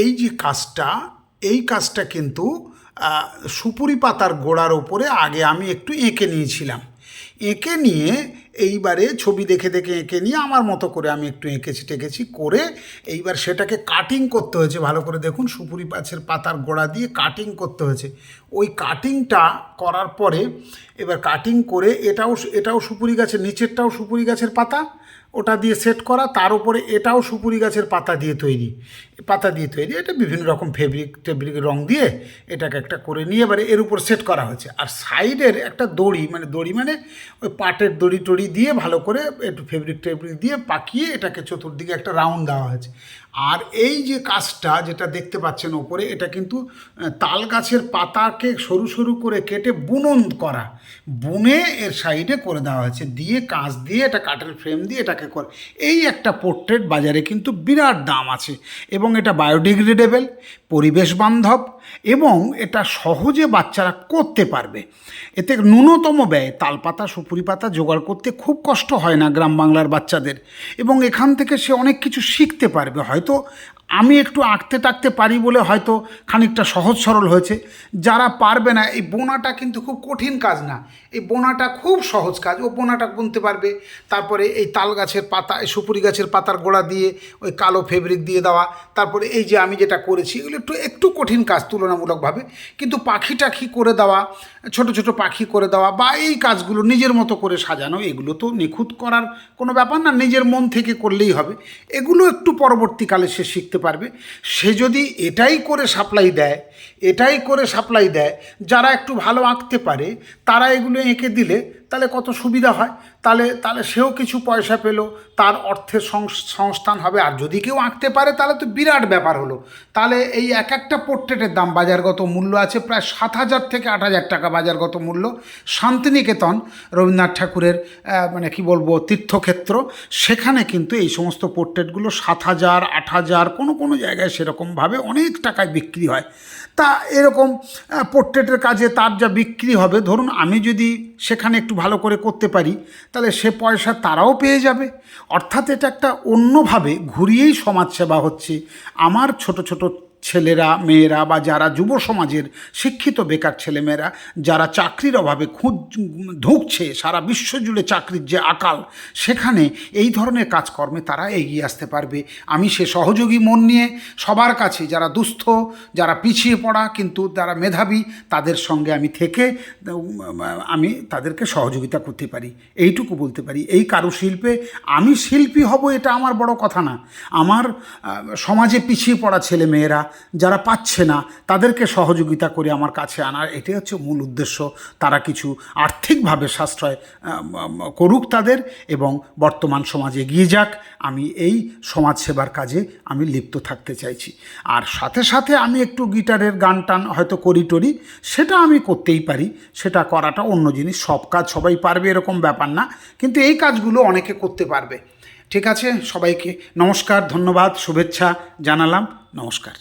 এই যে কাজটা, এই কাজটা কিন্তু সুপুরি পাতার গোড়ার ওপরে আগে আমি একটু এঁকে নিয়েছিলাম। এঁকে নিয়ে এইবারে ছবি দেখে দেখে এঁকে নিয়ে আমার মতো করে আমি একটু এঁকেছি টেকেছি করে এইবার সেটাকে কাটিং করতে হয়েছে। ভালো করে দেখুন, সুপুরি গাছের পাতার গোড়া দিয়ে কাটিং করতে হয়েছে। ওই কাটিংটা করার পরে এবার কাটিং করে এটাও সুপুরি গাছের, নিচেরটাও সুপুরি গাছের পাতা, ওটা দিয়ে সেট করা, তার উপরে এটাও সুপুরি গাছের পাতা দিয়ে তৈরি, এটা বিভিন্ন রকম ফেব্রিক রং দিয়ে এটাকে একটা করে নিয়ে এবারে এর উপর সেট করা হয়েছে। আর সাইডের একটা দড়ি মানে ওই পাটের দড়ি টড়ি দিয়ে ভালো করে একটু ফেব্রিক দিয়ে পাকিয়ে এটাকে চতুর্দিকে একটা রাউন্ড দেওয়া হয়েছে। আর এই যে কাজটা যেটা দেখতে পাচ্ছেন ওপরে, এটা কিন্তু তাল গাছের পাতাকে সরু সরু করে কেটে বুনন করা, বুনে এর সাইডে করে দেওয়া হয়েছে, দিয়ে কাঁচ দিয়ে এটা কাঠের ফ্রেম দিয়ে এটাকে করে। এই একটা পোর্ট্রেট বাজারে কিন্তু বিরাট দাম আছে, এবং এটা বায়োডিগ্রেডেবল, পরিবেশ বান্ধব, এবং এটা সহজে বাচ্চারা করতে পারবে। এতে ন্যূনতম ব্যয়, তালপাতা সুপুরি পাতা জোগাড় করতে খুব কষ্ট হয় না গ্রাম বাংলার বাচ্চাদের, এবং এখান থেকে সে অনেক কিছু শিখতে পারবে। হয়তো আমি একটু আঁকতে টাকতে পারি বলে হয়তো খানিকটা সহজ সরল হয়েছে। যারা পারবে না, এই বোনাটা কিন্তু খুব কঠিন কাজ না, এই বোনাটা খুব সহজ কাজ, ও বোনাটা বুনতে পারবে। তারপরে এই তাল গাছের পাতা, এই সুপুরি গাছের পাতার গোড়া দিয়ে ওই কালো ফেব্রিক দিয়ে দেওয়া, তারপরে এই যে আমি যেটা করেছি এগুলো একটু কঠিন কাজ তুলনামূলকভাবে, কিন্তু পাখি টাখি করে দেওয়া, ছোট ছোট পাখি করে দেওয়া, বা এই কাজগুলো নিজের মতো করে সাজানো, এগুলো তো নিখুঁত করার কোনো ব্যাপার না, নিজের মন থেকে করলেই হবে। এগুলো একটু পরবর্তীকালে সে শিখতে পারবে। সে যদি এটাই করে সাপ্লাই দেয়, যারা একটু ভালো আঁকতে পারে তারা এগুলো এঁকে দিলে তাহলে কত সুবিধা হয়। তাহলে সেও কিছু পয়সা পেল, তার অর্থের সংস্থান হবে। আর যদি কেউ আঁকতে পারে তাহলে তো বিরাট ব্যাপার হলো। তাহলে এই এক একটা পোর্ট্রেটের দাম বাজারগত মূল্য আছে প্রায় 7,000 থেকে 8,000 টাকা বাজারগত মূল্য। শান্তিনিকেতন রবীন্দ্রনাথ ঠাকুরের মানে কি বলবো তীর্থক্ষেত্র, সেখানে কিন্তু এই সমস্ত পোর্ট্রেটগুলো 7,000, 8,000, কোনো জায়গায় সেরকমভাবে অনেক টাকায় বিক্রি হয়। তা এরকম পোর্ট্রেটের কাজে তার যা বিক্রি হবে, ধরুন আমি যদি সেখানে একটু ভালো করে করতে পারি তাহলে সে পয়সা তারাও পেয়ে যাবে। অর্থাৎ এটা একটা অন্যভাবে ঘুরিয়েই সমাজসেবা হচ্ছে। আমার ছোট ছোট ছেলেরা মেয়েরা বা যারা যুব সমাজের শিক্ষিত বেকার ছেলেমেয়েরা যারা চাকরির অভাবে ধুঁকছে, সারা বিশ্ব জুড়ে চাকরির যে আকাল, সেখানে এই ধরনের কাজকর্মে তারা এগিয়ে আসতে পারবে। আমি সে সহযোগী মন নিয়ে সবার কাছে, যারা দুস্থ, যারা পিছিয়ে পড়া কিন্তু যারা মেধাবী, তাদের সঙ্গে আমি থেকে আমি তাদেরকে সহযোগিতা করতে পারি, এইটুকু বলতে পারি। এই কারুশিল্পে আমি শিল্পী হব এটা আমার বড় কথা না। আমার সমাজে পিছিয়ে পড়া ছেলে মেয়েরা যারা পাচ্ছে না তাদেরকে সহযোগিতা করে আমার কাছে আনার, এটাই হচ্ছে মূল উদ্দেশ্য। তারা কিছু আর্থিকভাবে সাশ্রয় করুক তাদের, এবং বর্তমান সমাজে এগিয়ে যাক। আমি এই সমাজসেবার কাজে আমি লিপ্ত থাকতে চাইছি। আর সাথে সাথে আমি একটু গিটারের গান টান হয়তো করি টরি, সেটা আমি করতেই পারি, সেটা করাটা অন্য জিনিস। সব কাজ সবাই পারবে এরকম ব্যাপার না, কিন্তু এই কাজগুলো অনেকে করতে পারবে। ঠিক আছে, সবাইকে নমস্কার, ধন্যবাদ, শুভেচ্ছা জানালাম, নমস্কার।